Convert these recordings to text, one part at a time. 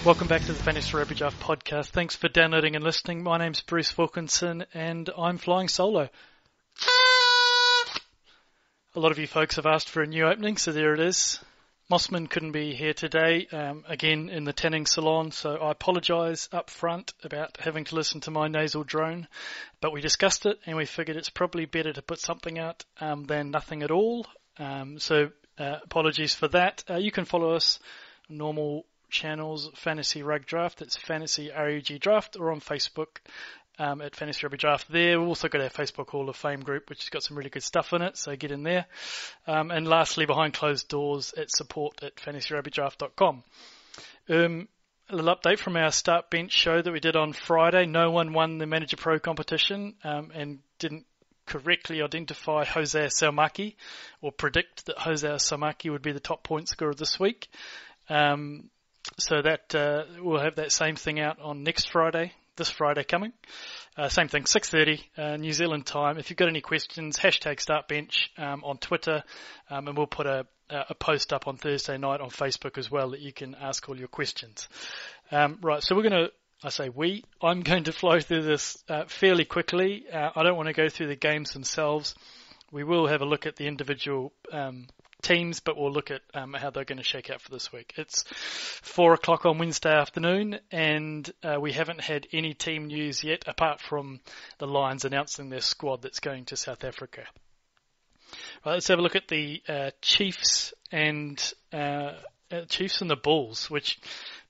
Welcome back to the Fantasy Rugby Draft podcast. Thanks for downloading and listening. My name's Bruce Wilkinson and I'm flying solo. A lot of you folks have asked for a new opening, so there it is. Mossman couldn't be here today, again in the tanning salon, so I apologise up front about having to listen to my nasal drone, but we discussed it and we figured it's probably better to put something out than nothing at all, so apologies for that. You can follow us on normal channels, Fantasy Rug Draft, it's Fantasy RUG Draft, or on Facebook at Fantasy Rugby Draft there. We've also got our Facebook Hall of Fame group, which has got some really good stuff in it, so get in there. And lastly, behind closed doors at support@fantasyrugbydraft.com. A little update from our start bench show that we did on Friday. No one won the Manager Pro competition and didn't correctly identify Hosea Saumaki or predict that Hosea Saumaki would be the top point scorer this week. So that we'll have that same thing out on next Friday. This Friday coming. Same thing, 6:30 New Zealand time. If you've got any questions, hashtag StartBench on Twitter, and we'll put a post up on Thursday night on Facebook as well that you can ask all your questions. Right, so I'm going to flow through this fairly quickly. I don't want to go through the games themselves. We will have a look at the individual teams, but we'll look at how they're going to shake out for this week. It's 4 o'clock on Wednesday afternoon, and we haven't had any team news yet, apart from the Lions announcing their squad that's going to South Africa. Right, let's have a look at the Chiefs and the Bulls, which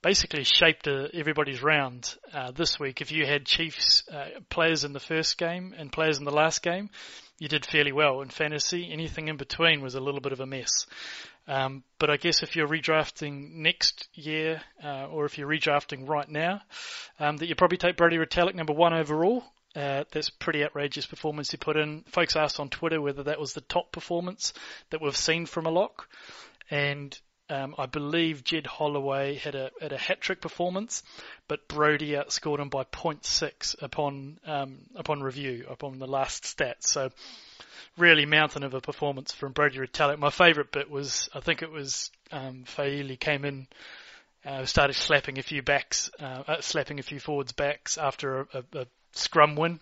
basically shaped everybody's round this week. If you had Chiefs players in the first game and players in the last game, you did fairly well in fantasy. Anything in between was a little bit of a mess. But I guess if you're redrafting next year, or if you're redrafting right now, that you probably take Brodie Retallick number 1 overall. That's pretty outrageous performance he put in. Folks asked on Twitter whether that was the top performance that we've seen from a lock. And I believe Jed Holloway had a hat-trick performance, but Brodie outscored him by 0.6 upon review, upon the last stats. So really mountain of a performance from Brodie Retallick. My favourite bit was, I think it was Faili came in, started slapping a few forwards backs after a scrum win,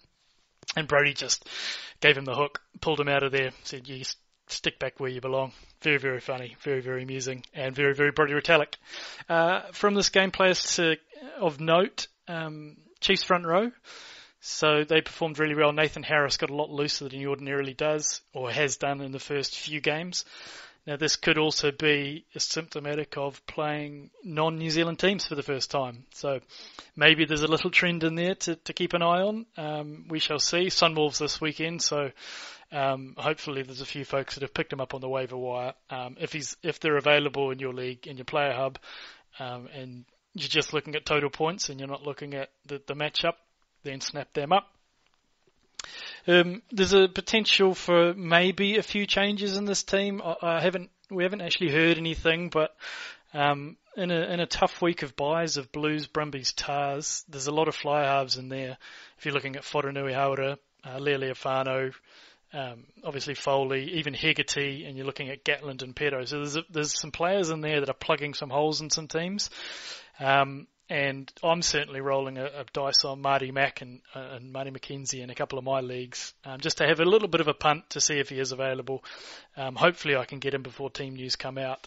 and Brodie just gave him the hook, pulled him out of there, said, "You stick back where you belong." Very, very funny, very, very amusing, and very, very Brodie Retallick. From this game, players of note, Chiefs front row. So they performed really well. Nathan Harris got a lot looser than he ordinarily does, or has done in the first few games. Now, this could also be symptomatic of playing non-New Zealand teams for the first time. So maybe there's a little trend in there to keep an eye on. We shall see. Sunwolves this weekend, so hopefully there's a few folks that have picked him up on the waiver wire. If they're available in your league, in your player hub, and you're just looking at total points and you're not looking at the matchup, then snap them up. There's a potential for maybe a few changes in this team. We haven't actually heard anything, but in a tough week of buys of Blues, Brumbies, Tars, there's a lot of fly halves in there. If you're looking at Wharenui Hauera, Lealiafano, obviously Foley, even Hegarty, and you're looking at Gatland and Peto. So there's some players in there that are plugging some holes in some teams. And I'm certainly rolling a dice on Marty Mack and Marty McKenzie in a couple of my leagues, just to have a little bit of a punt to see if he is available. Hopefully I can get him before team news come out.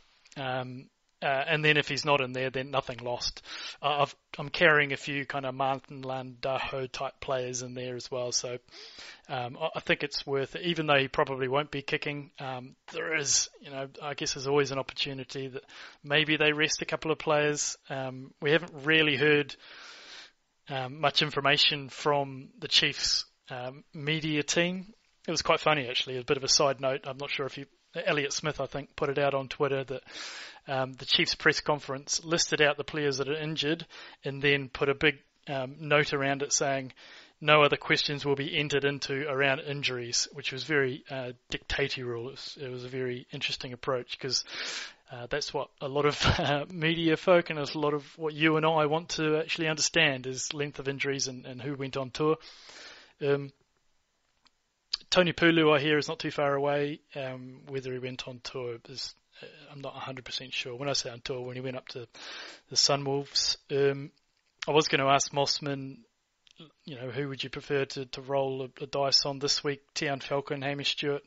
And then if he's not in there, then nothing lost. I'm carrying a few kind of Martin Landaho type players in there as well. So I think it's worth it, even though he probably won't be kicking. There is, I guess there's always an opportunity that maybe they rest a couple of players. We haven't really heard much information from the Chiefs media team. It was quite funny, actually. A bit of a side note. I'm not sure if Elliot Smith, I think, put it out on Twitter that the Chiefs press conference listed out the players that are injured and then put a big note around it saying no other questions will be entered into around injuries, which was very dictatorial. It was a very interesting approach because that's what a lot of media folk and a lot of what you and I want to actually understand is length of injuries and who went on tour. Tony Pulu, I hear, is not too far away. Whether he went on tour is I'm not 100% sure. When I say until, when he went up to the Sunwolves, I was going to ask Mossman, who would you prefer to roll a dice on this week? Tian Falcon, Hamish Stewart,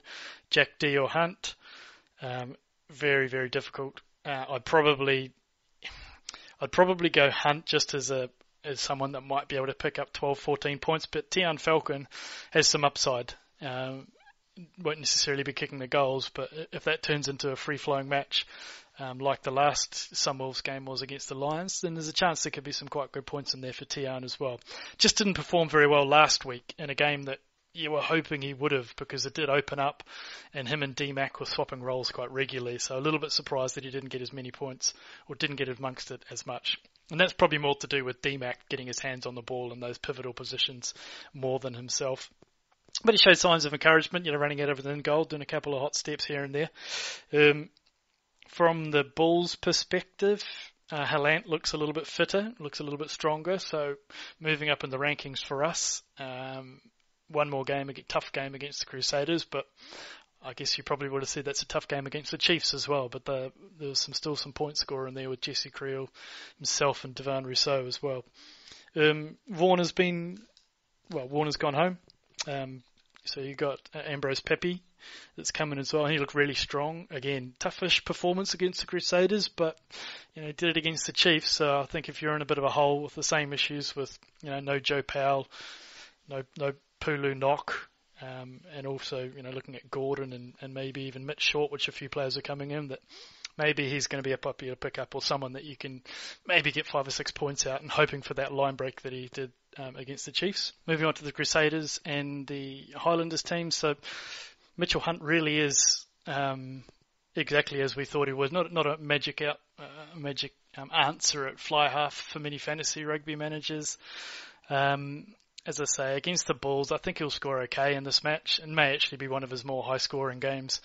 Jack D or Hunt? Very, very difficult. I'd probably go Hunt just as someone that might be able to pick up 12, 14 points, but Tian Falcon has some upside. Won't necessarily be kicking the goals, but if that turns into a free-flowing match, like the last Sunwolves game was against the Lions, then there's a chance there could be some quite good points in there for Tian as well. Just didn't perform very well last week in a game that you were hoping he would have, because it did open up and him and D-Mac were swapping roles quite regularly, so a little bit surprised that he didn't get as many points or didn't get amongst it as much. And that's probably more to do with D-Mac getting his hands on the ball in those pivotal positions more than himself. But he showed signs of encouragement, running out of the goal, doing a couple of hot steps here and there. From the Bulls' perspective, Halant looks a little bit fitter, looks a little bit stronger, so moving up in the rankings for us. One more game, a tough game against the Crusaders, but I guess you probably would have said that's a tough game against the Chiefs as well, but there was still some point scoring there with Jesse Creel, himself, and Devan Rousseau as well. Warner's gone home. So you got Ambrose Pepe that's coming as well. He looked really strong. Again, toughish performance against the Crusaders, but did it against the Chiefs. So I think if you're in a bit of a hole with the same issues with no Joe Powell, no Pulu Knock, and also looking at Gordon and maybe even Mitch Short, which a few players are coming in, that maybe he's going to be a puppy to pick up, or someone that you can maybe get 5 or 6 points out, and hoping for that line break that he did against the Chiefs. Moving on to the Crusaders and the Highlanders team. So Mitchell Hunt really is exactly as we thought he was. Not a magic answer at fly half for many fantasy rugby managers. As I say, against the Bulls, I think he'll score okay in this match, and may actually be one of his more high-scoring games.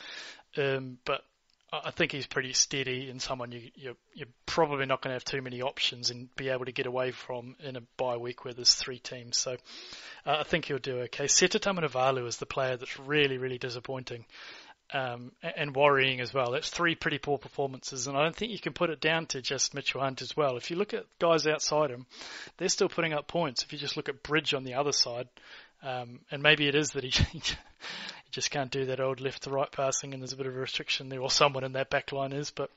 But I think he's pretty steady and someone you're probably not going to have too many options and be able to get away from in a bye week where there's 3 teams. So I think he'll do okay. Seta Taminavalu is the player that's really, really disappointing and worrying as well. That's 3 pretty poor performances, and I don't think you can put it down to just Mitchell Hunt as well. If you look at guys outside him, they're still putting up points. If you just look at Bridge on the other side, and maybe it is that he just can't do that old left to right passing, and there's a bit of a restriction there, or someone in that back line is. But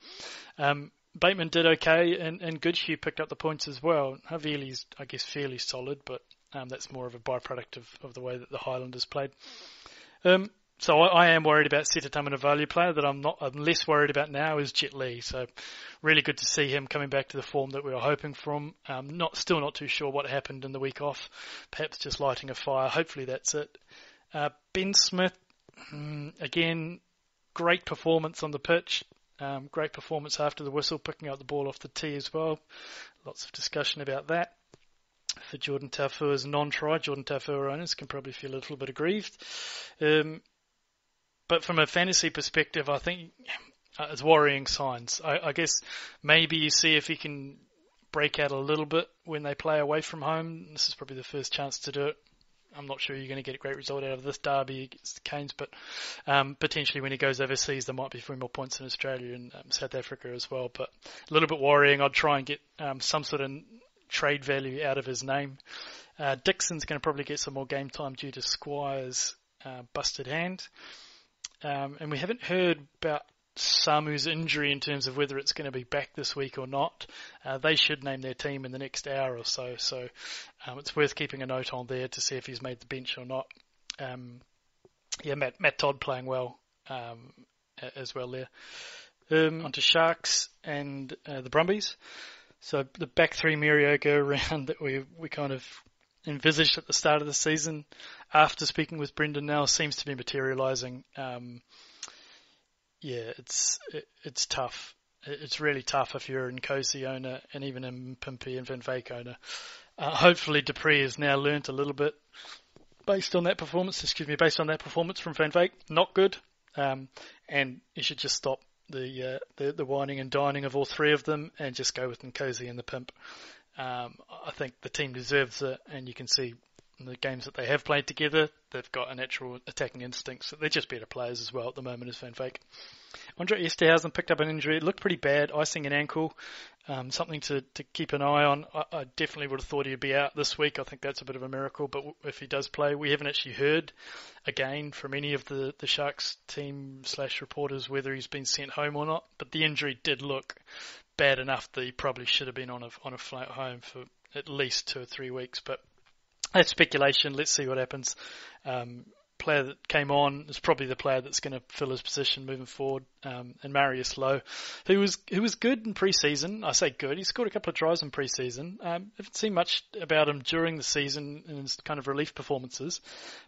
Bateman did okay, and Goodhue picked up the points as well. Havili's, I guess, fairly solid, but that's more of a byproduct of the way that the Highlanders played. So I am worried about Seta Taminavalu. Player that I'm less worried about now is Jet Li. So really good to see him coming back to the form that we were hoping from. Still not too sure what happened in the week off. Perhaps just lighting a fire. Hopefully that's it. Ben Smith, again, great performance on the pitch. Great performance after the whistle, picking up the ball off the tee as well. Lots of discussion about that. For Jordan Taufua's non-try, Jordan Taufua owners can probably feel a little bit aggrieved. But from a fantasy perspective, I think it's worrying signs. I guess maybe you see if he can break out a little bit when they play away from home. This is probably the first chance to do it. I'm not sure you're going to get a great result out of this derby against the Canes, but potentially when he goes overseas, there might be 3 more points in Australia and South Africa as well. But a little bit worrying. I'd try and get some sort of trade value out of his name. Dixon's going to probably get some more game time due to Squire's busted hand. And we haven't heard about Samu's injury in terms of whether it's going to be back this week or not. They should name their team in the next hour or so. So it's worth keeping a note on there to see if he's made the bench or not. Matt Todd playing well as well there. Onto Sharks and the Brumbies. So the back 3 merry-go round that we kind of envisaged at the start of the season, after speaking with Brendan now, seems to be materialising. It's tough. It's really tough if you're an Nkosi owner and even a Pimpy and Van Veek owner. Hopefully Dupree has now learnt a little bit based on that performance from Van Veek. Not good. And you should just stop the whining and dining of all 3 of them and just go with Nkosi and the Pimp. I think the team deserves it, and you can see in the games that they have played together, they've got a natural attacking instinct. So they're just better players as well at the moment as Van Veek. Andre Esterhausen picked up an injury. It looked pretty bad, icing an ankle. Something to keep an eye on. I definitely would have thought he'd be out this week. I think that's a bit of a miracle. But if he does play, we haven't actually heard again from any of the Sharks team / reporters whether he's been sent home or not. But the injury did look bad enough that he probably should have been on a flight home for at least 2 or 3 weeks. But that's speculation. Let's see what happens. Player that came on is probably the player that's going to fill his position moving forward, and Marius Lowe, who was good in pre-season. I say good, he scored a couple of tries in pre-season. Haven't seen much about him during the season in his kind of relief performances,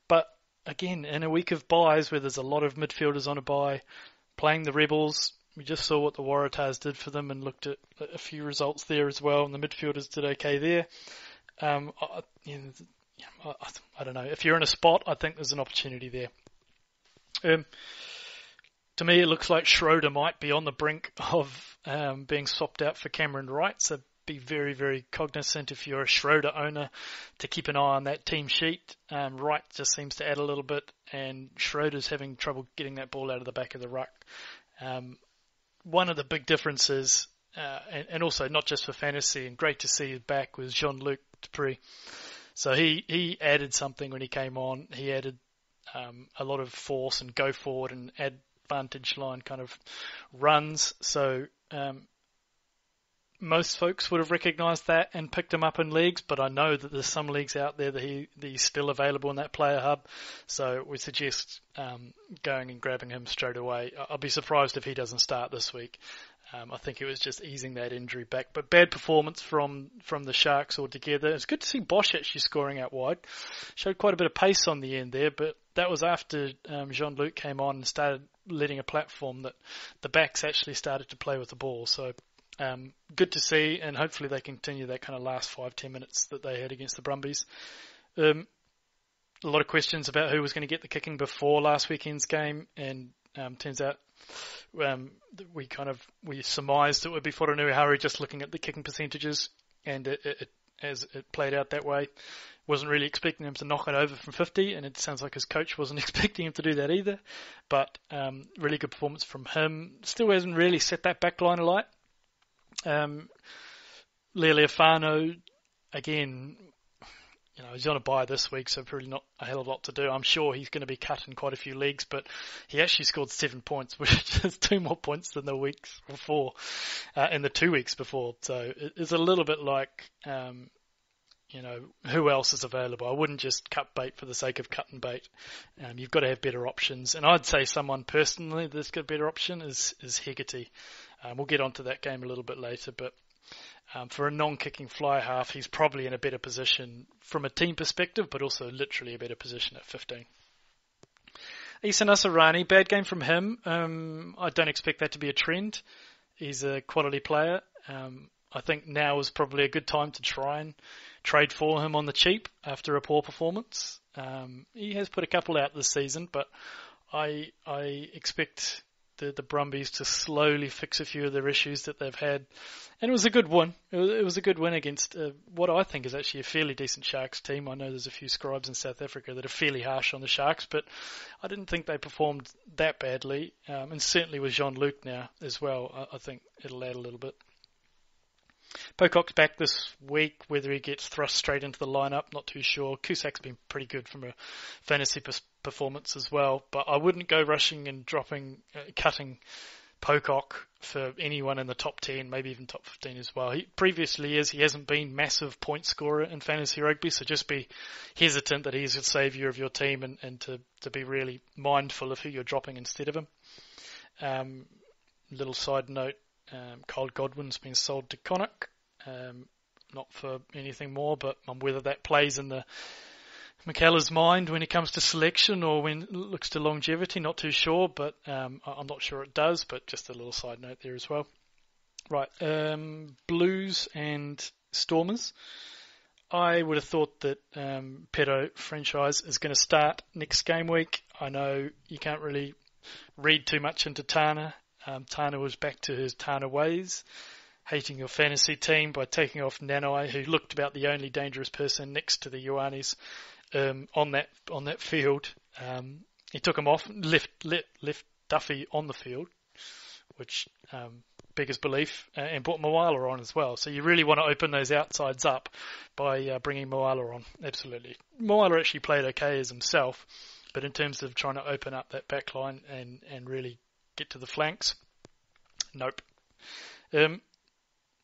but again, in a week of buys where there's a lot of midfielders on a buy, playing the Rebels, we just saw what the Waratahs did for them and looked at a few results there as well, and the midfielders did okay there. I don't know. If you're in a spot, I think there's an opportunity there. To me, it looks like Schroeder might be on the brink of being swapped out for Cameron Wright, so be very, very cognizant if you're a Schroeder owner to keep an eye on that team sheet. Wright just seems to add a little bit, and Schroeder's having trouble getting that ball out of the back of the ruck. One of the big differences, and also not just for fantasy, and great to see his back, was Jean-Luc Dupree. So he added something when he came on. He added a lot of force and go forward and advantage line kind of runs. So most folks would have recognised that and picked him up in leagues, but I know that there's some leagues out there that he's still available in that player hub. So we suggest going and grabbing him straight away. I'll be surprised if he doesn't start this week. I think it was just easing that injury back. But bad performance from the Sharks altogether. It's good to see Bosch actually scoring out wide. Showed quite a bit of pace on the end there, but that was after Jean-Luc came on and started letting a platform that the backs actually started to play with the ball. So good to see, and hopefully they continue that kind of last 5-10 minutes that they had against the Brumbies. A lot of questions about who was going to get the kicking before last weekend's game, and turns out we surmised it would be Whanganui-Harry just looking at the kicking percentages, and as it played out that way. Wasn't really expecting him to knock it over from 50, and it sounds like his coach wasn't expecting him to do that either. But really good performance from him. Still hasn't really set that back line alight. Leali'ifano, again, he's on a bye this week, so probably not a hell of a lot to do. I'm sure he's going to be cut in quite a few leagues, but he actually scored 7 points, which is 2 more points than the weeks before, in the 2 weeks before. So it's a little bit like, who else is available? I wouldn't just cut bait for the sake of cutting bait. You've got to have better options. And I'd say someone personally that's got a better option is Hegarty. We'll get onto that game a little bit later, but for a non-kicking fly half, he's probably in a better position from a team perspective, but also literally a better position at 15. Isan Asarani, bad game from him. I don't expect that to be a trend. He's a quality player. I think now is probably a good time to try and trade for him on the cheap after a poor performance. He has put a couple out this season, but I expect the Brumbies to slowly fix a few of their issues that they've had. And it was a good win. It was a good win against what I think is actually a fairly decent Sharks team. I know there's a few scribes in South Africa that are fairly harsh on the Sharks, but I didn't think they performed that badly. And certainly with Jean-Luc now as well, I think it'll add a little bit. Pocock's back this week. Whether he gets thrust straight into the lineup, not too sure. Cusac's been pretty good from a fantasy performance as well, but I wouldn't go rushing and cutting Pocock for anyone in the top 10, maybe even top 15 as well. He hasn't been massive point scorer in fantasy rugby, so just be hesitant that he's a saviour of your team and to be really mindful of who you're dropping instead of him. Little side note, Kyle Godwin's been sold to Connacht, not for anything more, but whether that plays in the McKellar's mind when it comes to selection or when it looks to longevity, not too sure, but I'm not sure it does, but just a little side note there as well. Right, Blues and Stormers. I would have thought that Perofranchise is going to start next game week. I know you can't really read too much into Tana. Tana was back to his Tana ways, hating your fantasy team by taking off Nanai, who looked about the only dangerous person next to the Ioannis on that field. He took him off, left Duffy on the field, which beggars belief, and brought Moala on as well. So you really want to open those outsides up by bringing Moala on. Absolutely. Moala actually played okay as himself, but in terms of trying to open up that back line and really get to the flanks, nope.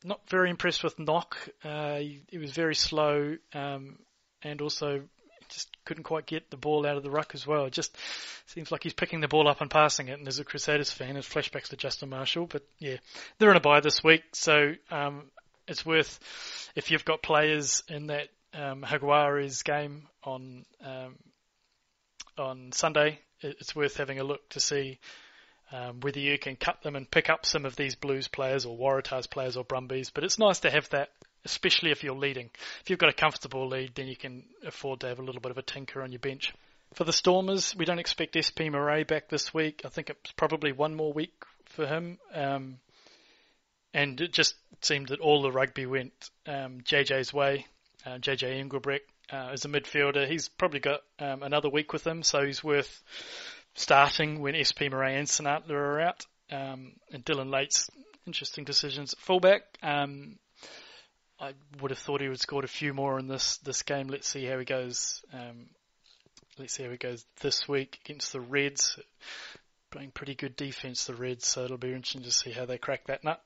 Not very impressed with Knock. He was very slow, and also just couldn't quite get the ball out of the ruck as well. It just seems like he's picking the ball up and passing it, and as a Crusaders fan, it flashbacks to Justin Marshall. But yeah, they're in a bye this week, so it's worth, if you've got players in that Jaguares game on Sunday, it's worth having a look to see whether you can cut them and pick up some of these Blues players or Waratahs players or Brumbies. But it's nice to have that, especially if you're leading. If you've got a comfortable lead, then you can afford to have a little bit of a tinker on your bench. For the Stormers, we don't expect SP Murray back this week. I think it's probably one more week for him. And it just seemed that all the rugby went JJ's way. JJ Engelbrecht as a midfielder, he's probably got another week with him, so he's worth starting when SP Murray and Sinatla are out. And Dylan Late's interesting decisions at fullback. I would have thought he would have scored a few more in this game. Let's see how he goes. This week against the Reds. Playing pretty good defence, the Reds, so it'll be interesting to see how they crack that nut.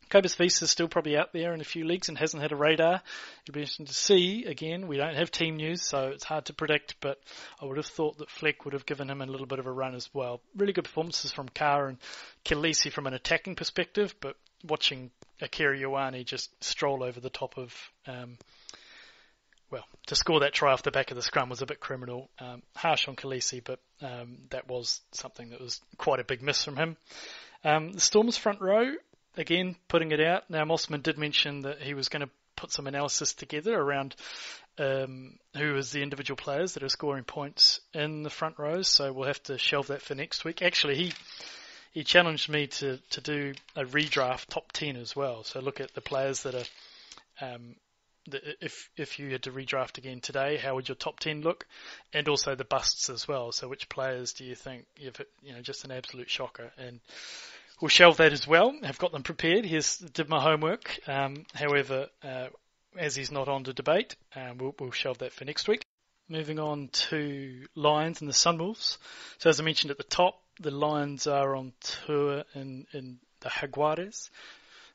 Cobus Feast is still probably out there in a few leagues and hasn't had a radar. It'll be interesting to see. Again, we don't have team news, so it's hard to predict, but I would have thought that Fleck would have given him a little bit of a run as well. Really good performances from Carr and Khaleesi from an attacking perspective, but watching Akira Ioane just stroll over the top of, to score that try off the back of the scrum was a bit criminal. Harsh on Khaleesi, but that was something that was quite a big miss from him. The Stormers front row, again, putting it out. Now, Mossman did mention that he was going to put some analysis together around who was the individual players that are scoring points in the front rows, so we'll have to shelve that for next week. Actually, he challenged me to do a redraft top 10 as well, so look at the players that are, if you had to redraft again today, how would your top 10 look? And also the busts as well, so which players do you think, just an absolute shocker? And we'll shelve that as well. I've got them prepared. Did my homework. However, as he's not on to debate, we'll shelve that for next week. Moving on to Lions and the Sunwolves. So as I mentioned at the top, the Lions are on tour in the Jaguares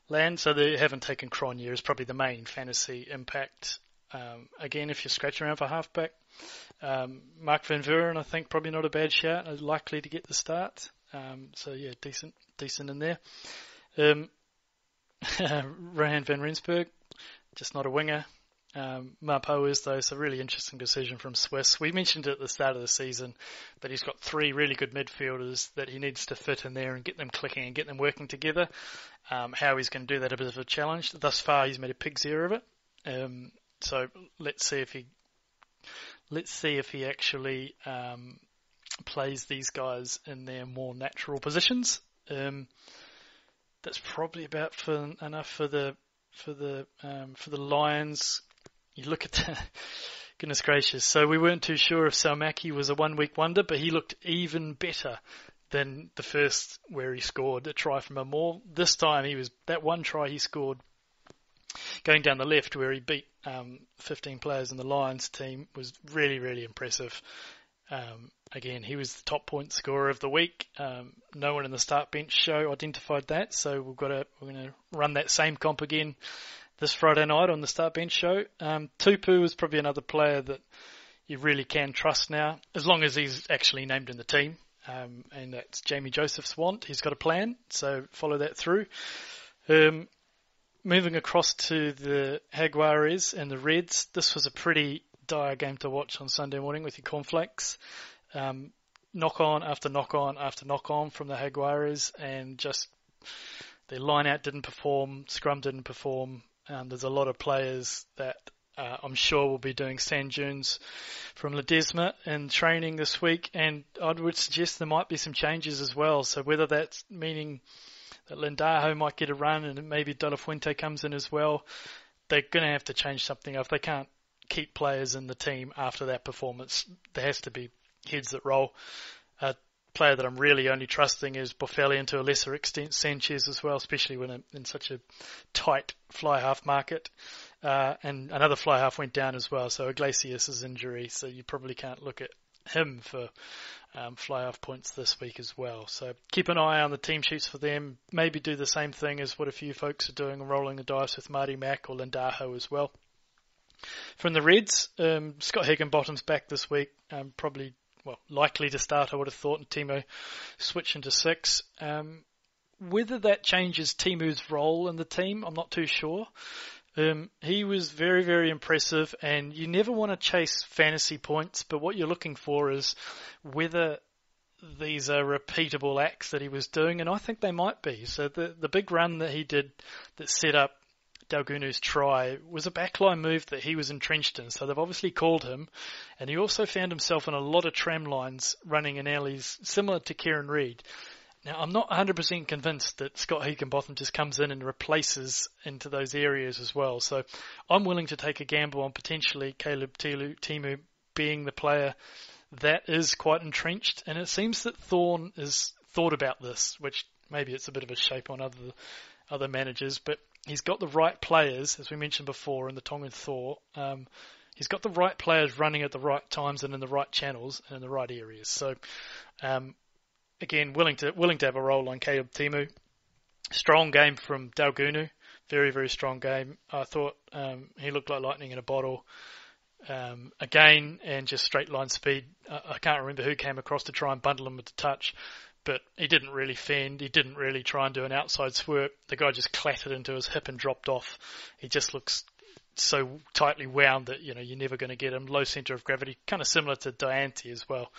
land, so they haven't taken Cronje as probably the main fantasy impact. Again, if you're scratching around for halfback, Mark Van Vuren, I think probably not a bad shout, likely to get the start. So yeah, decent in there. Rohan van Rensburg, just not a winger. Mapo is, though, so really interesting decision from Swiss. We mentioned at the start of the season that he's got three really good midfielders that he needs to fit in there and get them clicking and get them working together. How he's going to do that, a bit of a challenge. Thus far, he's made a pig's ear of it. So let's see if he actually plays these guys in their more natural positions. That's probably about enough for the Lions. You look at goodness gracious. So we weren't too sure if Saumaki was a 1 week wonder, but he looked even better than the first where he scored a try from a maul. This time that one try he scored going down the left where he beat 15 players in the Lions team was really, really impressive. Again, he was the top point scorer of the week. No one in the start bench show identified that, so we're going to run that same comp again this Friday night on the start bench show. Tupu is probably another player that you really can trust now, as long as he's actually named in the team, and that's Jamie Joseph's want. He's got a plan, so follow that through. Moving across to the Jaguares and the Reds, this was a pretty dire game to watch on Sunday morning with your cornflakes. Knock on after knock on after knock on from the Jaguares, and just their line out didn't perform, scrum didn't perform. There's a lot of players that I'm sure will be doing sand dunes from Ledesma in training this week, and I would suggest there might be some changes as well. So whether that's meaning that Lindaho might get a run and maybe De La Fuente comes in as well, they're going to have to change something up. They can't keep players in the team after that performance. There has to be heads that roll. player that I'm really only trusting is Boffelli, and to a lesser extent Sanchez as well, especially when in such a tight fly half market. And another fly half went down as well, so Iglesias' injury, so you probably can't look at him for fly half points this week as well. So keep an eye on the team sheets for them. Maybe do the same thing as what a few folks are doing, rolling the dice with Marty Mack or Lindaho as well. From the Reds, Scott Higginbottom's back this week, likely to start, I would have thought, and Timo switching to 6. Whether that changes Timu's role in the team, I'm not too sure. He was very, very impressive, and you never want to chase fantasy points, but what you're looking for is whether these are repeatable acts that he was doing, and I think they might be. So the big run that he did that set up Dalgunu's try was a backline move that he was entrenched in, so they've obviously called him, and he also found himself in a lot of tram lines running in alleys similar to Kieran Reid. Now, I'm not 100% convinced that Scott Higginbotham just comes in and replaces into those areas as well. So I'm willing to take a gamble on potentially Caleb Timu being the player that is quite entrenched. And it seems that Thorne has thought about this, which maybe it's a bit of a shape on other managers, but he's got the right players, as we mentioned before, in the Tongan Thor. He's got the right players running at the right times and in the right channels and in the right areas. So, again, willing to have a role on Caleb Timu. Strong game from Dalgunu. Very, very strong game. I thought he looked like lightning in a bottle. Again, and just straight line speed. I can't remember who came across to try and bundle him with the touch, but he didn't really fend. He didn't really try and do an outside swerp. The guy just clattered into his hip and dropped off. He just looks so tightly wound that you're never going to get him. Low centre of gravity, kind of similar to Diante as well.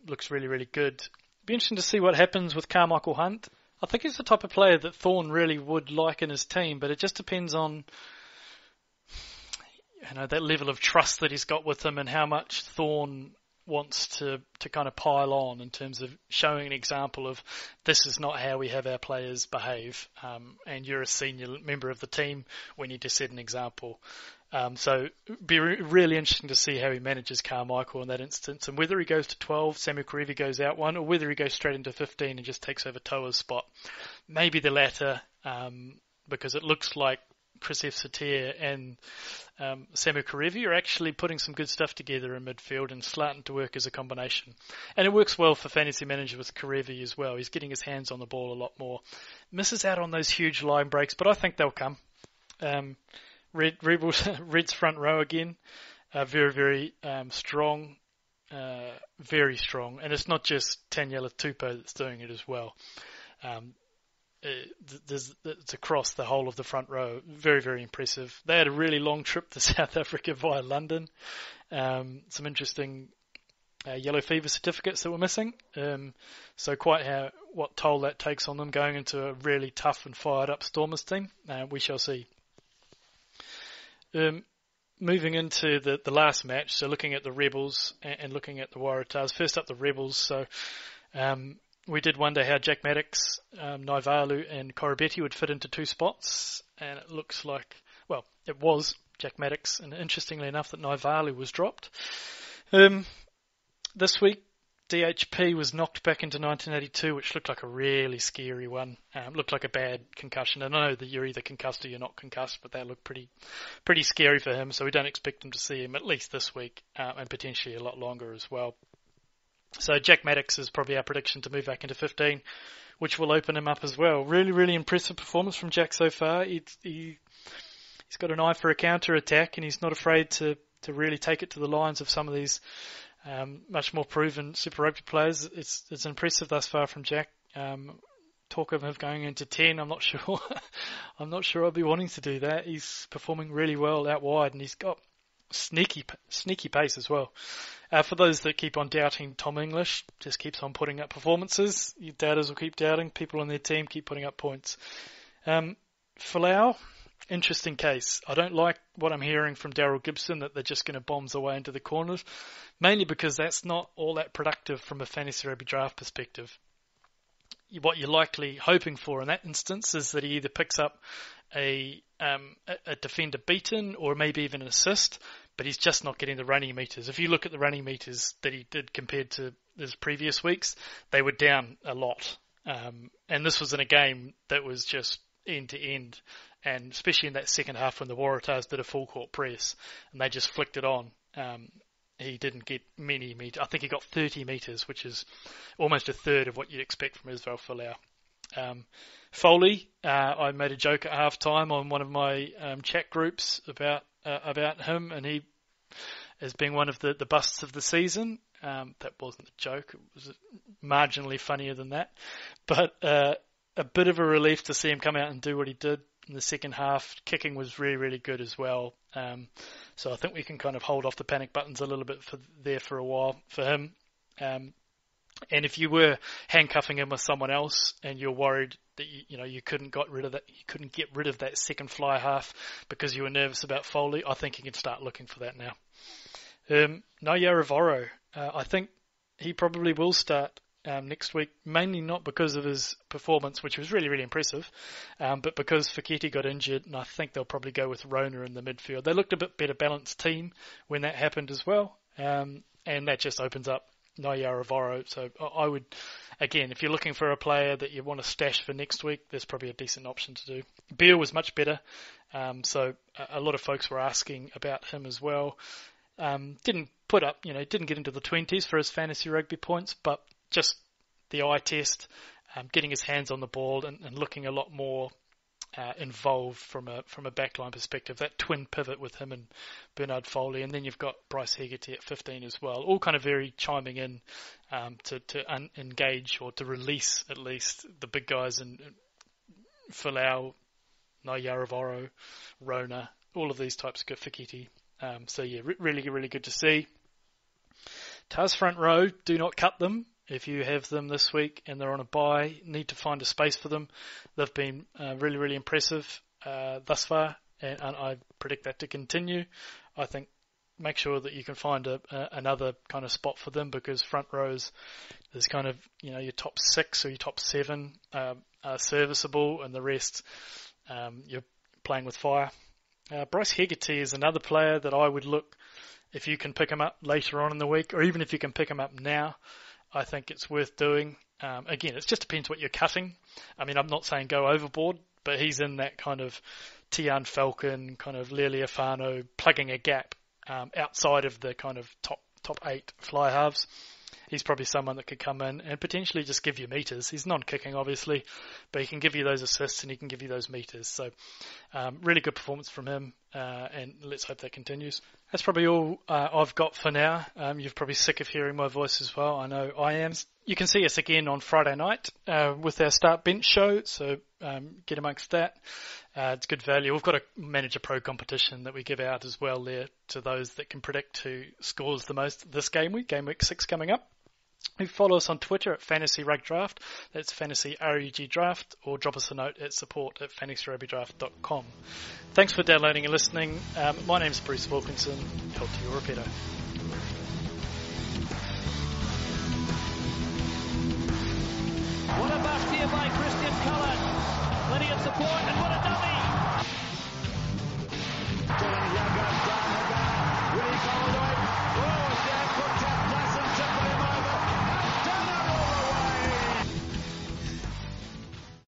Looks really, really good. Be interesting to see what happens with Carmichael Hunt. I think he's the type of player that Thorne really would like in his team, but it just depends on that level of trust that he's got with him and how much Thorne wants to kind of pile on in terms of showing an example of this is not how we have our players behave, and you're a senior member of the team, we need to set an example. So it'd be really interesting to see how he manages Carmichael in that instance, and whether he goes to 12, Samu Karevi goes out one, or whether he goes straight into 15 and just takes over Toa's spot. Maybe the latter, because it looks like Chris F. Satir and Samu Karevi are actually putting some good stuff together in midfield and starting to work as a combination. And it works well for fantasy managers with Karevi as well. He's getting his hands on the ball a lot more. Misses out on those huge line breaks, but I think they'll come. Red's front row again, very, very strong, very strong. And it's not just Taniela Tupou that's doing it as well. It's across the whole of the front row. Very, very impressive. They had a really long trip to South Africa via London. Some interesting yellow fever certificates that were missing. So quite what toll that takes on them going into a really tough and fired up Stormers team. We shall see. Moving into the last match, so looking at the Rebels and looking at the Waratahs. First up, the Rebels. So we did wonder how Jack Maddox, Naiyaravoro and Koroibete would fit into two spots, and it looks like, well, it was Jack Maddox, and interestingly enough that Naiyaravoro was dropped. This week, DHP was knocked back into 1982, which looked like a really scary one. Looked like a bad concussion. And I know that you're either concussed or you're not concussed, but that looked pretty scary for him. So we don't expect him to see him at least this week, and potentially a lot longer as well. So Jack Maddox is probably our prediction to move back into 15, which will open him up as well. Really, really impressive performance from Jack so far. He's got an eye for a counter attack, and he's not afraid to really take it to the lines of some of these much more proven Super Rugby players. It's impressive thus far from Jack. Talk of him going into 10, I'm not sure. I'm not sure I'll be wanting to do that. He's performing really well out wide, and he's got sneaky pace as well. For those that keep on doubting Tom English, just keeps on putting up performances. Your doubters will keep doubting. People on their team keep putting up points. Folau, interesting case. I don't like what I'm hearing from Daryl Gibson that they're just going to bombs away into the corners, mainly because that's not all that productive from a fantasy rugby draft perspective. What you're likely hoping for in that instance is that he either picks up a defender beaten or maybe even an assist, but he's just not getting the running meters. If you look at the running meters that he did compared to his previous weeks, they were down a lot. And this was in a game that was just end to end, and especially in that second half when the Waratahs did a full court press and they just flicked it on. He didn't get many meters. I think he got 30 meters, which is almost a third of what you'd expect from Israel Folau. Foley, I made a joke at halftime on one of my chat groups about him, and he as being one of the busts of the season. That wasn't a joke. It was marginally funnier than that. But a bit of a relief to see him come out and do what he did in the second half. Kicking was really, really good as well. So I think we can kind of hold off the panic buttons a little bit for a while for him. And if you were handcuffing him with someone else and you're worried that you couldn't get rid of that second fly half because you were nervous about Foley, I think you can start looking for that now. Naiyaravoro, I think he probably will start next week, mainly not because of his performance, which was really, really impressive, but because Fekete got injured, and I think they'll probably go with Rona in the midfield. They looked a bit better balanced team when that happened as well, and that just opens up Naiyaravoro. So I would, again, if you're looking for a player that you want to stash for next week, there's probably a decent option to do. Beale was much better, so a lot of folks were asking about him as well. Didn't get into the 20s for his fantasy rugby points, but just the eye test, getting his hands on the ball and looking a lot more involved from a backline perspective. That twin pivot with him and Bernard Foley, and then you've got Bryce Hegarty at 15 as well. All kind of very chiming in to engage or to release at least the big guys in Folau, Naiyaravoro, Rona, all of these types of good Fekete. So yeah, really, really good to see. Tars front row, do not cut them. If you have them this week and they're on a bye, need to find a space for them. They've been really, really impressive thus far, and I predict that to continue. I think make sure that you can find another kind of spot for them, because front rows, there's kind of, your top 6 or your top 7 are serviceable, and the rest you're playing with fire. Bryce Hegarty is another player that I would look, if you can pick him up later on in the week, or even if you can pick him up now, I think it's worth doing. Again, it just depends what you're cutting. I mean, I'm not saying go overboard, but he's in that kind of Tian Falcon, kind of Lealiafano, plugging a gap outside of the kind of top 8 fly halves. He's probably someone that could come in and potentially just give you meters. He's non-kicking, obviously, but he can give you those assists and he can give you those meters. So really good performance from him, and let's hope that continues. That's probably all I've got for now. You're probably sick of hearing my voice as well. I know I am. You can see us again on Friday night with our Start Bench show, so get amongst that. It's good value. We've got a Manager Pro competition that we give out as well there to those that can predict who scores the most this game week, Gameweek 6 coming up. You follow us on Twitter at Fantasy Rugby Draft, that's Fantasy RUG Draft, or drop us a note at support@fantasyrugbydraft.com. Thanks for downloading and listening. My name's Bruce Wilkinson. Held to your repeato. What a bust here by Christian Cullen. Plenty of support, and what a dummy!